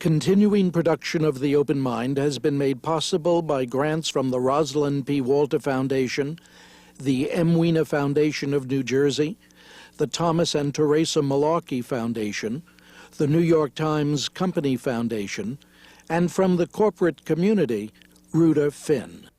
Continuing production of The Open Mind has been made possible by grants from the Rosalind P. Walter Foundation, the M. Weena Foundation of New Jersey, the Thomas and Teresa Malarkey Foundation, the New York Times Company Foundation, and from the corporate community, Rudder Finn.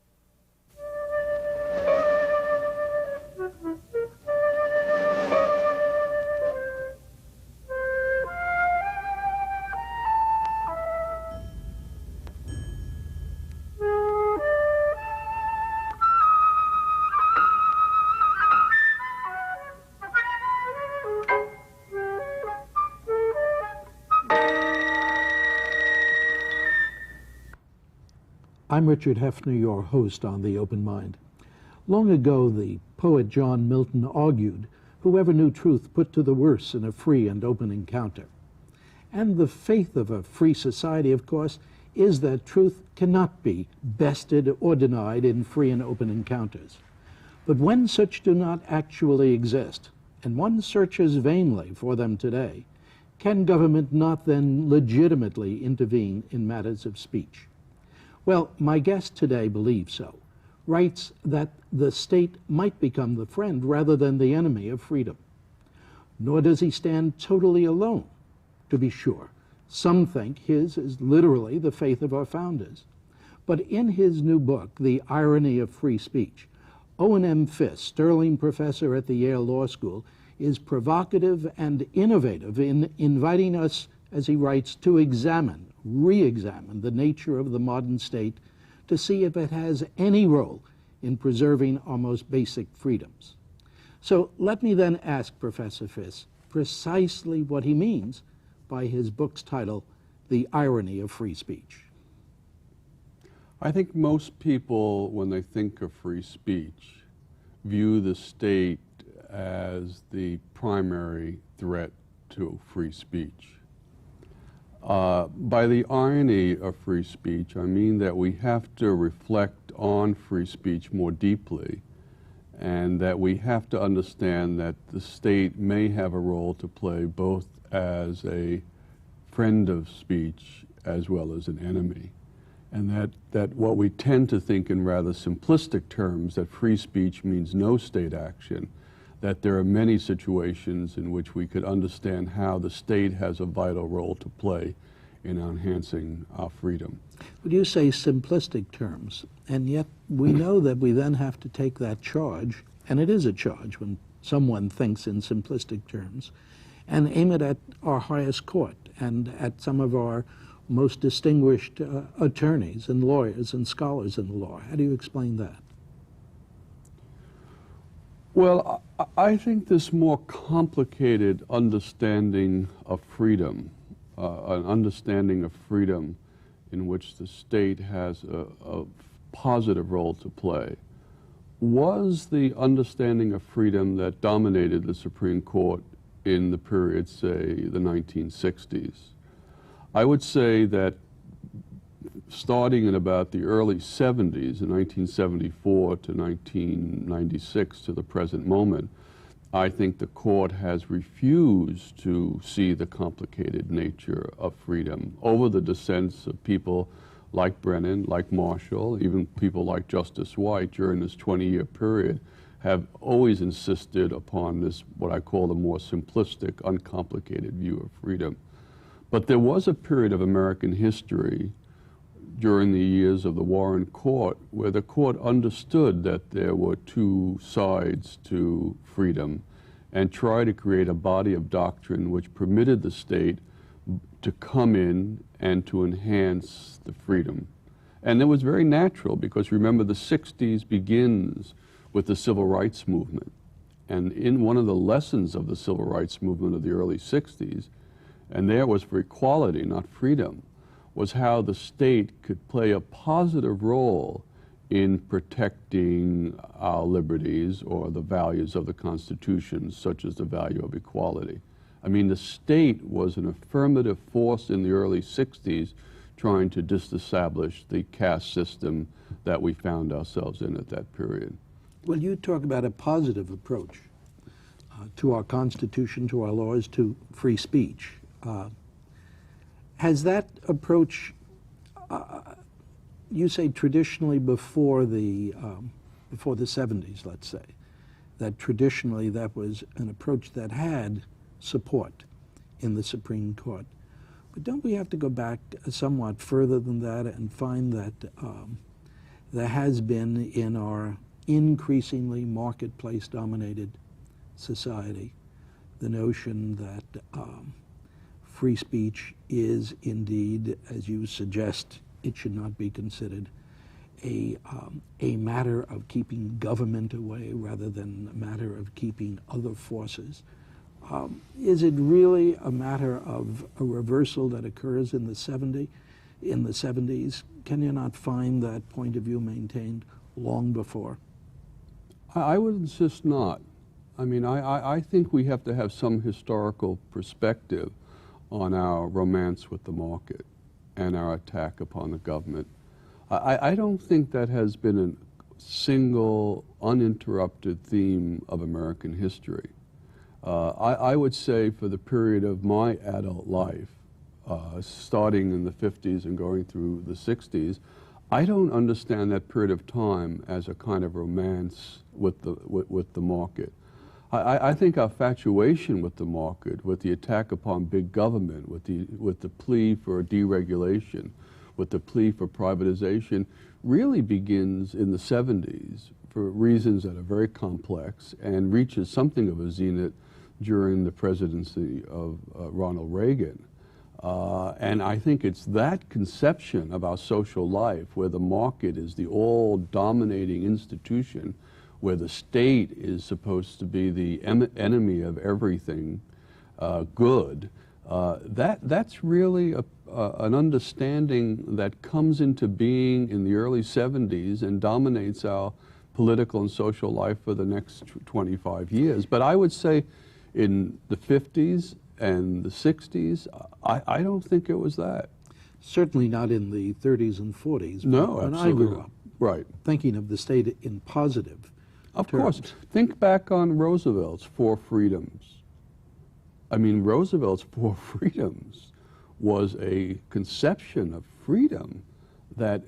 I'm Richard Heffner, your host on The Open Mind. Long ago, the poet John Milton argued, whoever knew truth put to the worse in a free and open encounter. And the faith of a free society, of course, is that truth cannot be bested or denied in free and open encounters. But when such do not actually exist, and one searches vainly for them today, can government not then legitimately intervene in matters of speech? Well, my guest today believes so, writes that the state might become the friend rather than the enemy of freedom. Nor does he stand totally alone, to be sure. Some think his is literally the faith of our founders. But in his new book, The Irony of Free Speech, Owen M. Fiss, Sterling professor at the Yale Law School, is provocative and innovative in inviting us, as he writes, to examine, re-examine the nature of the modern state to see if it has any role in preserving our most basic freedoms. So let me then ask Professor Fiss precisely what he means by his book's title, The Irony of Free Speech. I think most people, when they think of free speech, view the state as the primary threat to free speech. By the irony of free speech, I mean that we have to reflect on free speech more deeply, and that we have to understand that the state may have a role to play both as a friend of speech as well as an enemy. And that what we tend to think in rather simplistic terms, that free speech means no state action, that there are many situations in which we could understand how the state has a vital role to play in enhancing our freedom. Would you say simplistic terms? And yet we know that we then have to take that charge, and it is a charge when someone thinks in simplistic terms, and aim it at our highest court and at some of our most distinguished attorneys and lawyers and scholars in the law. How do you explain that? Well, I think this more complicated understanding of freedom, an understanding of freedom in which the state has a positive role to play, was the understanding of freedom that dominated the Supreme Court in the period, say, the 1960s. I would say that starting in about the early 70s, in 1974 to 1996 to the present moment, I think the court has refused to see the complicated nature of freedom over the dissents of people like Brennan, like Marshall, even people like Justice White during this 20-year period have always insisted upon this, what I call the more simplistic, uncomplicated view of freedom. But there was a period of American history during the years of the Warren Court where the court understood that there were two sides to freedom and tried to create a body of doctrine which permitted the state to come in and to enhance the freedom. And it was very natural because remember the 60s begins with the civil rights movement. And in one of the lessons of the civil rights movement of the early 60s, and there was for equality, not freedom, was how the state could play a positive role in protecting our liberties or the values of the Constitution, such as the value of equality. I mean, the state was an affirmative force in the early 60s trying to disestablish the caste system that we found ourselves in at that period. Well, you talk about a positive approach to our Constitution, to our laws, to free speech. Has that approach, you say traditionally before the 70s, let's say, that traditionally that was an approach that had support in the Supreme Court. But don't we have to go back somewhat further than that and find that there has been in our increasingly marketplace-dominated society the notion that free speech is indeed, as you suggest, it should not be considered a matter of keeping government away rather than a matter of keeping other forces. Is it really a matter of a reversal that occurs in the 70s? Can you not find that point of view maintained long before? I would insist not. I mean, I think we have to have some historical perspective on our romance with the market and our attack upon the government. I don't think that has been a single, uninterrupted theme of American history. I would say for the period of my adult life, starting in the 50s and going through the 60s, I don't understand that period of time as a kind of romance with the market. I think our infatuation with the market, with the attack upon big government, with the plea for deregulation, with the plea for privatization, really begins in the 70s for reasons that are very complex and reaches something of a zenith during the presidency of Ronald Reagan. And I think it's that conception of our social life where the market is the all-dominating institution, where the state is supposed to be the enemy of everything good, that's really an understanding that comes into being in the early 70s and dominates our political and social life for the next 25 years. But I would say in the 50s and the 60s, I don't think it was that. Certainly not in the 30s and 40s. No, when absolutely I grew up, right. Thinking of the state in positive Of terms. course. Think back on Roosevelt's Four Freedoms. I mean, Roosevelt's Four Freedoms was a conception of freedom that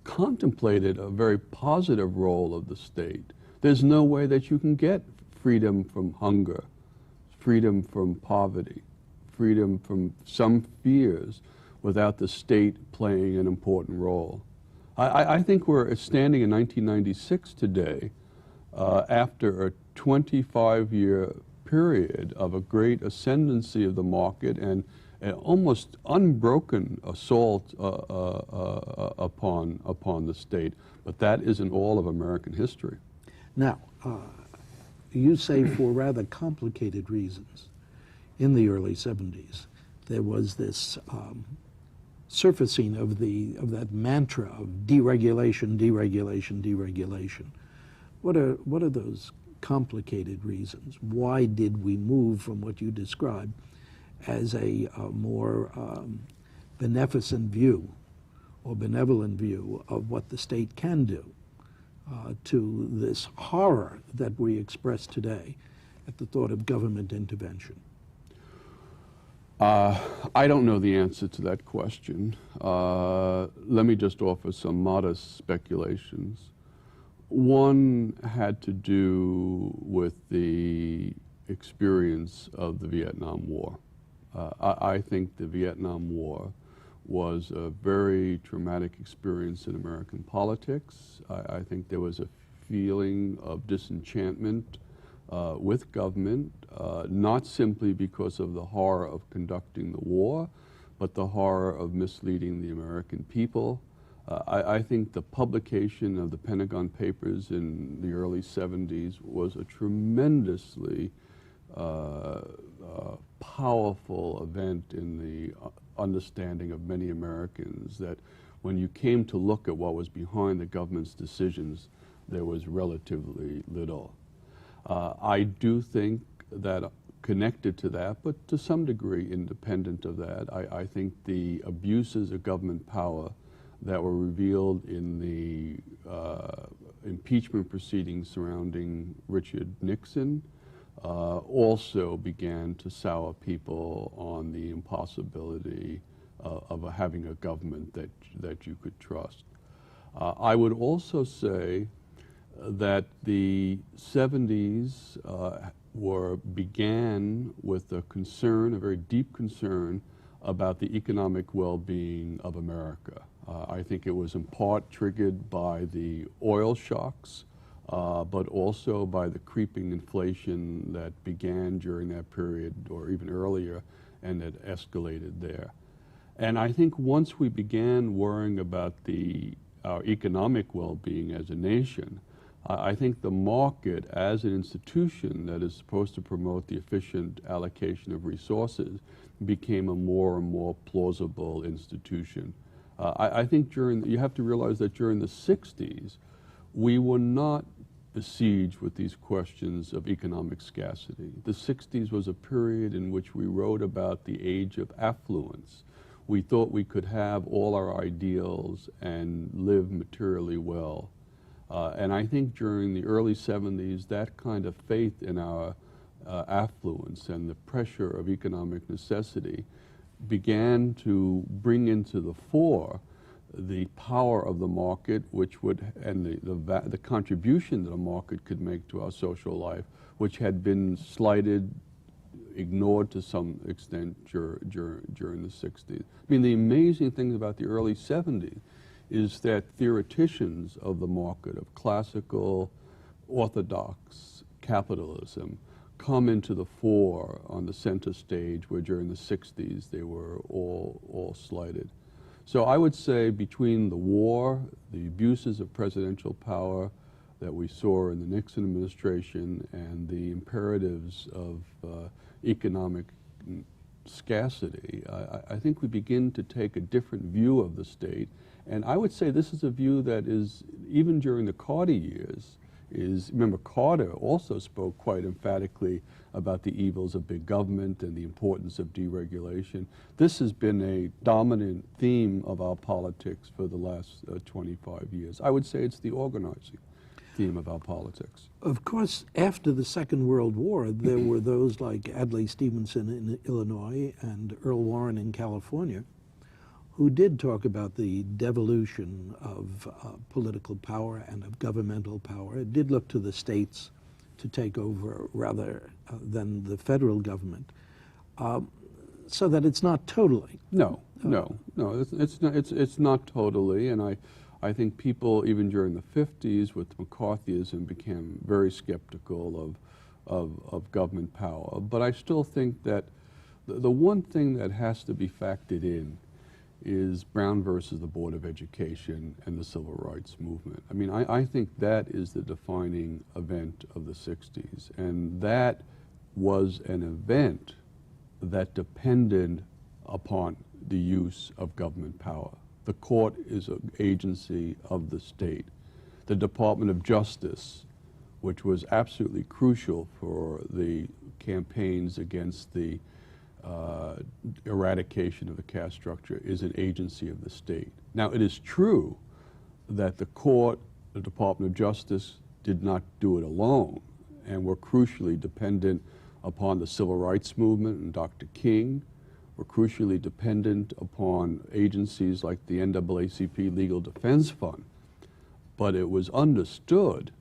contemplated a very positive role of the state. There's no way that you can get freedom from hunger, freedom from poverty, freedom from some fears without the state playing an important role. I think we're standing in 1996 today after a 25-year period of a great ascendancy of the market and an almost unbroken assault upon the state. But that isn't all of American history. Now, you say for rather complicated reasons, in the early 70s, there was this surfacing of that mantra of deregulation, deregulation, deregulation. What are those complicated reasons? Why did we move from what you described as a more beneficent view or benevolent view of what the state can do to this horror that we express today at the thought of government intervention? I don't know the answer to that question. Let me just offer some modest speculations. One had to do with the experience of the Vietnam War. I think the Vietnam War was a very traumatic experience in American politics. I think there was a feeling of disenchantment with government, not simply because of the horror of conducting the war, but the horror of misleading the American people. I think the publication of the Pentagon Papers in the early 70s was a tremendously powerful event in the understanding of many Americans that when you came to look at what was behind the government's decisions, there was relatively little. I do think that connected to that, but to some degree independent of that, I think the abuses of government power that were revealed in the impeachment proceedings surrounding Richard Nixon also began to sour people on the impossibility of having a government that you could trust. I would also say that the 70s began with a concern, a very deep concern, about the economic well-being of America. I think it was in part triggered by the oil shocks, but also by the creeping inflation that began during that period, or even earlier, and that escalated there. And I think once we began worrying about our economic well-being as a nation, I think the market as an institution that is supposed to promote the efficient allocation of resources became a more and more plausible institution. I think you have to realize that during the 60s, we were not besieged with these questions of economic scarcity. The 60s was a period in which we wrote about the age of affluence. We thought we could have all our ideals and live materially well. And I think during the early 70s, that kind of faith in our affluence and the pressure of economic necessity began to bring into the fore the power of the market, and the contribution that a market could make to our social life, which had been slighted, ignored to some extent during the 60s. I mean, the amazing thing about the early 70s is that theoreticians of the market, of classical, orthodox capitalism, come into the fore on the center stage, where during the 60s they were all slighted. So I would say between the war, the abuses of presidential power that we saw in the Nixon administration, and the imperatives of economic scarcity, I think we begin to take a different view of the state. And I would say this is a view that is, even during the Carter years, remember, Carter also spoke quite emphatically about the evils of big government and the importance of deregulation. This has been a dominant theme of our politics for the last 25 years. I would say it's the organizing theme of our politics. Of course, after the Second World War, there were those like Adlai Stevenson in Illinois and Earl Warren in California who did talk about the devolution of political power and of governmental power. It did look to the states to take over rather than the federal government, so that it's not totally. No, it's not totally, and I think people, even during the 50s with McCarthyism, became very skeptical of government power. But I still think that the one thing that has to be factored in is Brown versus the Board of Education and the Civil Rights Movement. I mean, I think that is the defining event of the 60s, and that was an event that depended upon the use of government power. The court is an agency of the state. The Department of Justice, which was absolutely crucial for the campaigns against the eradication of the caste structure, is an agency of the state. Now, it is true that the court, the Department of Justice, did not do it alone, and were crucially dependent upon the Civil Rights Movement and Dr. King, were crucially dependent upon agencies like the NAACP Legal Defense Fund. But it was understood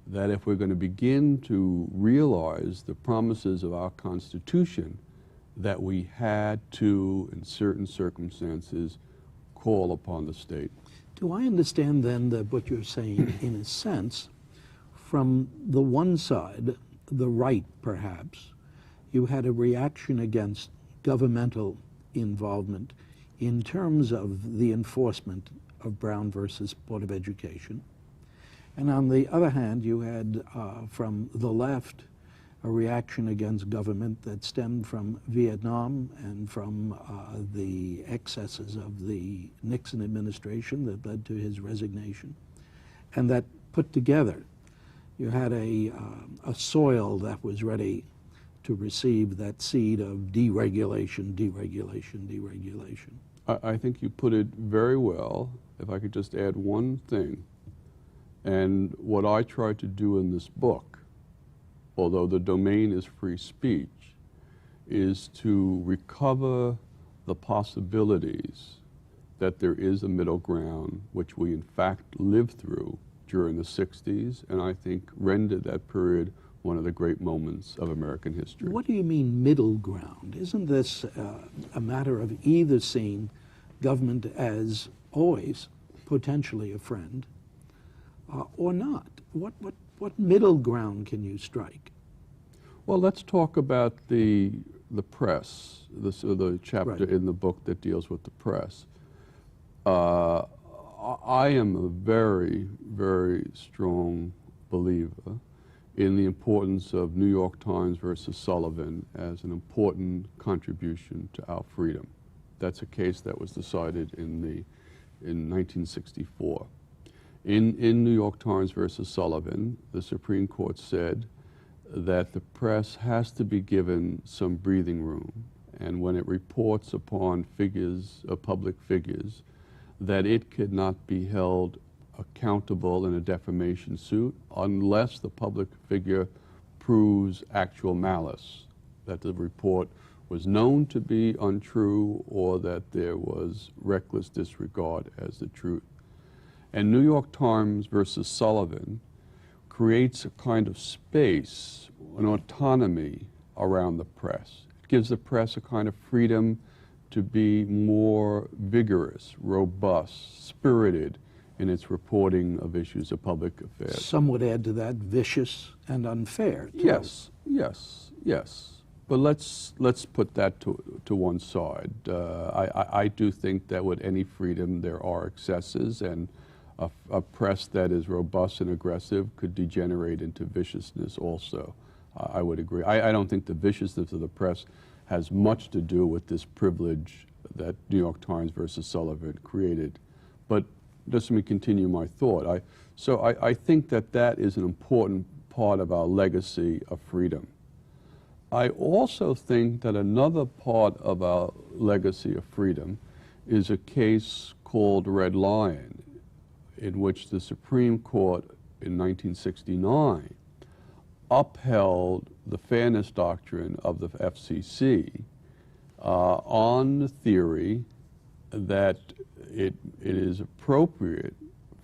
that if we're going to begin to realize the promises of our Constitution, that we had to, in certain circumstances, call upon the state. Do I understand then that what you're saying, in a sense, from the one side, the right perhaps, you had a reaction against governmental involvement in terms of the enforcement of Brown versus Board of Education, and on the other hand, you had from the left a reaction against government that stemmed from Vietnam and from the excesses of the Nixon administration that led to his resignation. And that put together, you had a soil that was ready to receive that seed of deregulation, deregulation, deregulation. I think you put it very well. If I could just add one thing, and what I try to do in this book, although the domain is free speech, is to recover the possibilities that there is a middle ground, which we in fact lived through during the 60s, and I think rendered that period one of the great moments of American history. What do you mean middle ground? Isn't this a matter of either seeing government as always potentially a friend or not? What middle ground can you strike? Well, let's talk about the press, the chapter Right. in the book that deals with the press. I am a very, very strong believer in the importance of New York Times versus Sullivan as an important contribution to our freedom. That's a case that was decided in 1964. In New York Times versus Sullivan, the Supreme Court said that the press has to be given some breathing room, and when it reports upon figures, public figures, that it could not be held accountable in a defamation suit unless the public figure proves actual malice, that the report was known to be untrue or that there was reckless disregard as the truth. And New York Times versus Sullivan creates a kind of space, an autonomy around the press. It gives the press a kind of freedom to be more vigorous, robust, spirited in its reporting of issues of public affairs. Some would add to that vicious and unfair, too. Yes, yes, yes. But let's put that to one side. I do think that with any freedom there are excesses, and a press that is robust and aggressive could degenerate into viciousness also. I would agree. I don't think the viciousness of the press has much to do with this privilege that New York Times versus Sullivan created. But just let me continue my thought. I think that is an important part of our legacy of freedom. I also think that another part of our legacy of freedom is a case called Red Lion, in which the Supreme Court in 1969 upheld the fairness doctrine of the FCC on the theory that it is appropriate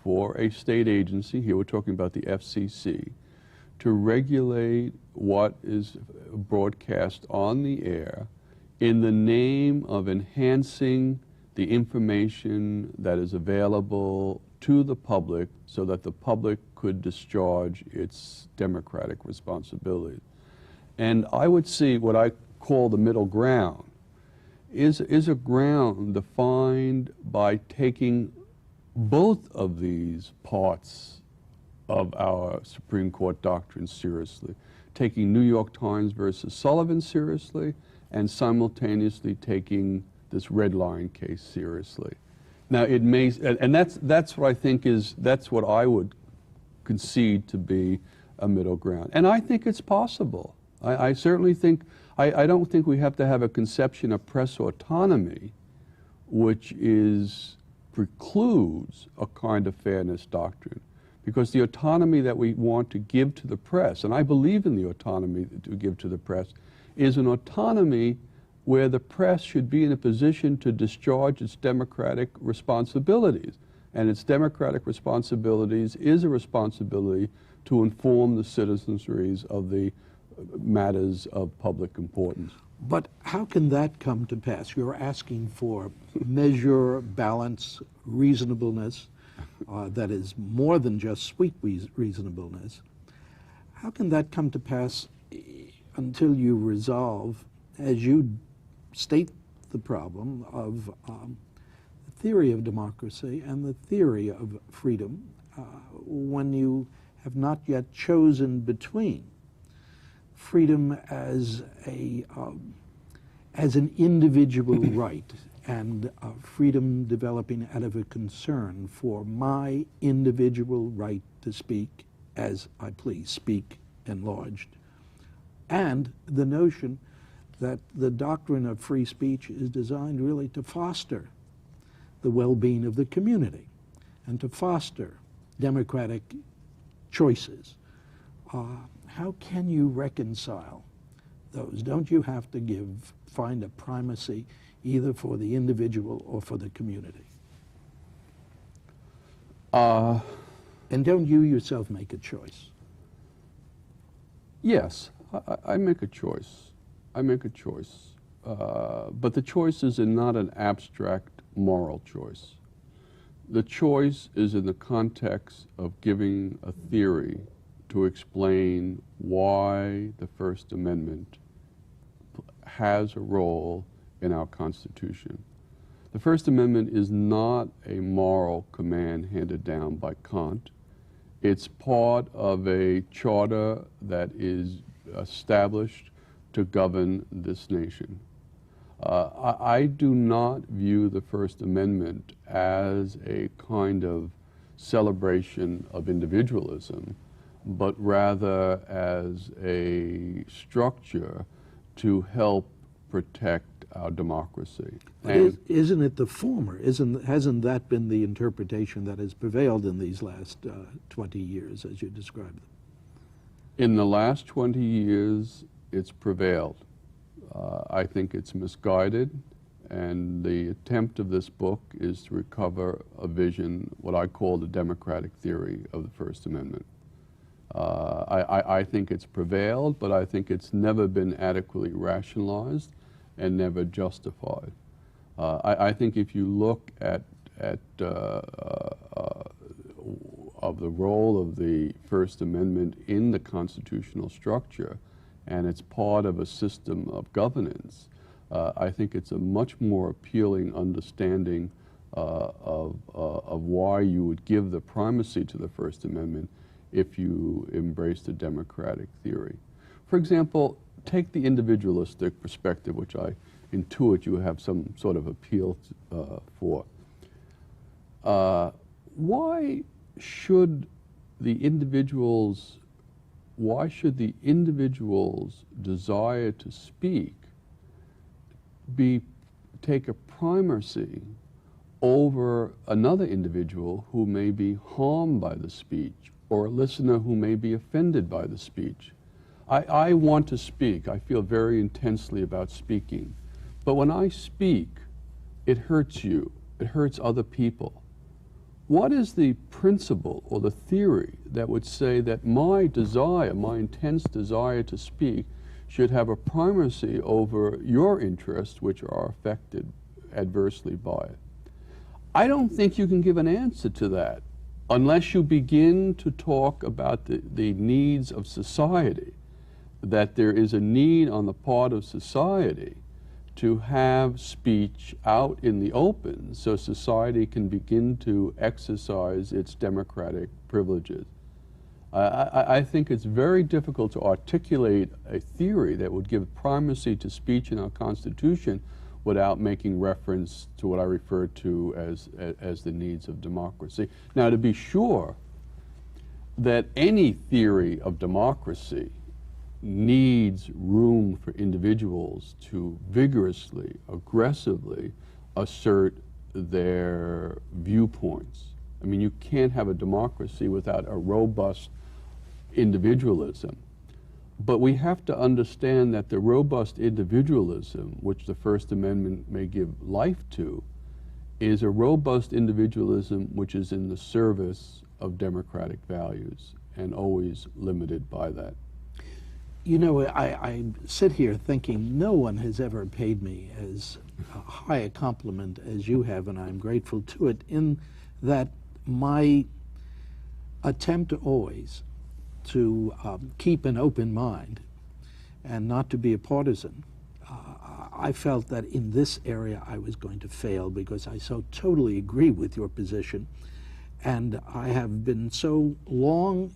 for a state agency, here we're talking about the FCC, to regulate what is broadcast on the air in the name of enhancing the information that is available to the public so that the public could discharge its democratic responsibilities. And I would see what I call the middle ground is a ground defined by taking both of these parts of our Supreme Court doctrine seriously, taking New York Times versus Sullivan seriously, and simultaneously taking this Red Line case seriously. Now it may, and that's what I think that's what I would concede to be a middle ground. And I think it's possible. I certainly think, I don't think we have to have a conception of press autonomy which precludes a kind of fairness doctrine. Because the autonomy that we want to give to the press, and I believe in the autonomy to give to the press, is an autonomy where the press should be in a position to discharge its democratic responsibilities. And its democratic responsibilities is a responsibility to inform the citizenries of the matters of public importance. But how can that come to pass? You're asking for measure, balance, reasonableness, that is more than just sweet reasonableness. How can that come to pass until you resolve, as you state the problem of the theory of democracy and the theory of freedom, when you have not yet chosen between freedom as an individual right and freedom developing out of a concern for my individual right to speak as I please, speak enlarged, and the notion that the doctrine of free speech is designed really to foster the well-being of the community and to foster democratic choices. How can you reconcile those? Don't you have to find a primacy either for the individual or for the community? And don't you yourself make a choice? Yes, I make a choice. I make a choice. But the choice is not an abstract moral choice. The choice is in the context of giving a theory to explain why the First Amendment has a role in our Constitution. The First Amendment is not a moral command handed down by Kant. It's part of a charter that is established to govern this nation. I do not view the First Amendment as a kind of celebration of individualism, but rather as a structure to help protect our democracy. Isn't it the former? Hasn't that been the interpretation that has prevailed in these last 20 years, as you described them? In the last 20 years, it's prevailed. I think it's misguided, and the attempt of this book is to recover a vision, what I call the democratic theory of the First Amendment. I think it's prevailed, but I think it's never been adequately rationalized and never justified. I think if you look at of the role of the First Amendment in the constitutional structure, and it's part of a system of governance, I think it's a much more appealing understanding of why you would give the primacy to the First Amendment if you embrace the democratic theory. For example, take the individualistic perspective, which I intuit you have some sort of appeal for. Why should the individual's desire to speak take a primacy over another individual who may be harmed by the speech, or a listener who may be offended by the speech? I want to speak. I feel very intensely about speaking. But when I speak, it hurts you. It hurts other people. What is the principle or the theory that would say that my desire, my intense desire to speak, should have a primacy over your interests, which are affected adversely by it? I don't think you can give an answer to that unless you begin to talk about the needs of society, that there is a need on the part of society to have speech out in the open so society can begin to exercise its democratic privileges. I think it's very difficult to articulate a theory that would give primacy to speech in our Constitution without making reference to what I refer to as the needs of democracy. Now, to be sure that any theory of democracy needs room for individuals to vigorously, aggressively assert their viewpoints. I mean, you can't have a democracy without a robust individualism. But we have to understand that the robust individualism, which the First Amendment may give life to, is a robust individualism which is in the service of democratic values and always limited by that. You know, I sit here thinking no one has ever paid me as high a compliment as you have, and I'm grateful to it, in that my attempt always to keep an open mind and not to be a partisan, I felt that in this area I was going to fail because I so totally agree with your position, and I have been so long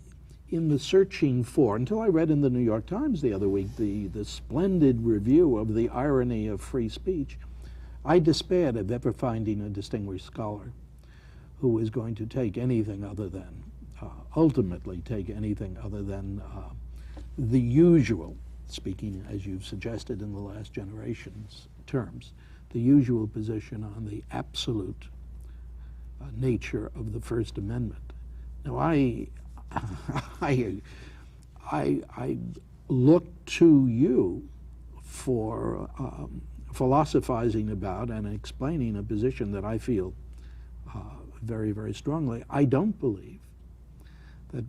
in the searching for, until I read in the New York Times the other week the splendid review of the irony of free speech, I despaired of ever finding a distinguished scholar who was going to take anything other than, ultimately take anything other than the usual, speaking as you've suggested in the last generation's terms, the usual position on the absolute nature of the First Amendment. Now, I look to you for philosophizing about and explaining a position that I feel very, very strongly. I don't believe that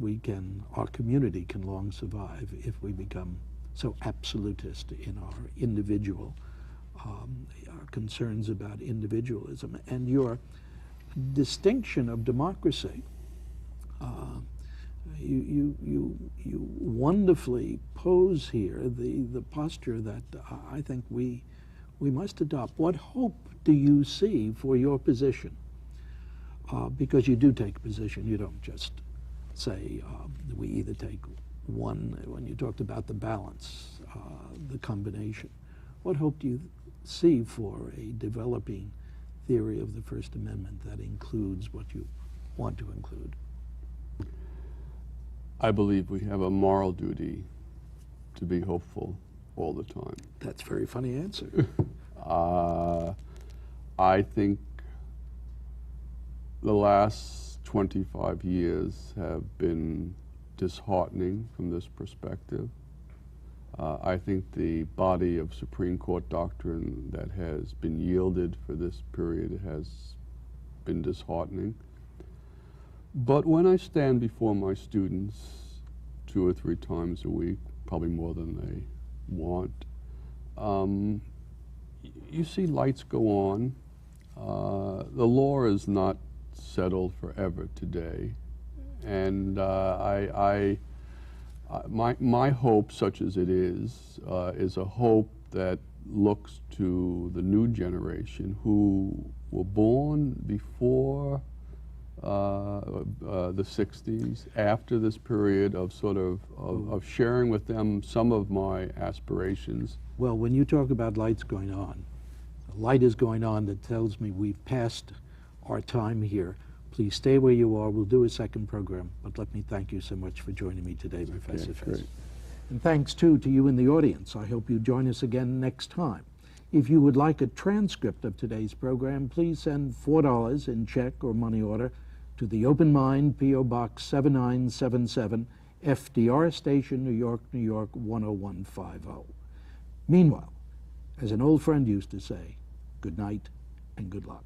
our community can long survive if we become so absolutist in our individual concerns about individualism. And your distinction of democracy, you wonderfully pose here the posture that I think we must adopt. What hope do you see for your position? Because you do take a position. You don't just say we either take one, when you talked about the balance, the combination. What hope do you see for a developing theory of the First Amendment that includes what you want to include? I believe we have a moral duty to be hopeful all the time. That's a very funny answer. I think the last 25 years have been disheartening from this perspective. I think the body of Supreme Court doctrine that has been yielded for this period has been disheartening. But when I stand before my students 2 or 3 times a week, probably more than they want, you see lights go on. The law is not settled forever today. And my hope, such as it is a hope that looks to the new generation who were born before the 60s, after this period of of sharing with them some of my aspirations. Well, when you talk about lights going on, a light is going on that tells me we've passed our time here. Please stay where you are. We'll do a second program, but let me thank you so much for joining me today, Professor Fiss. And thanks, too, to you in the audience. I hope you join us again next time. If you would like a transcript of today's program, please send $4 in check or money order to the Open Mind, P.O. Box 7977, FDR Station, New York, New York 10150. Meanwhile, as an old friend used to say, good night and good luck.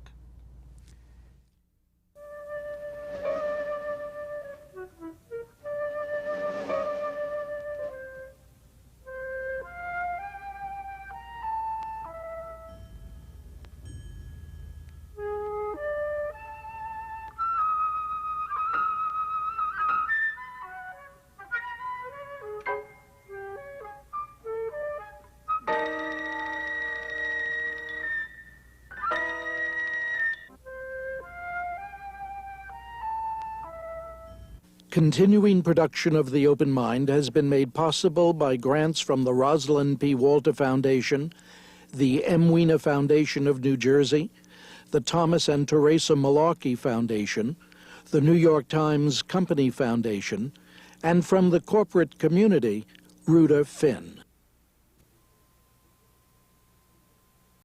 Continuing production of The Open Mind has been made possible by grants from the Rosalind P. Walter Foundation, the M. Weena Foundation of New Jersey, the Thomas and Teresa Malarkey Foundation, the New York Times Company Foundation, and from the corporate community, Rudder Finn.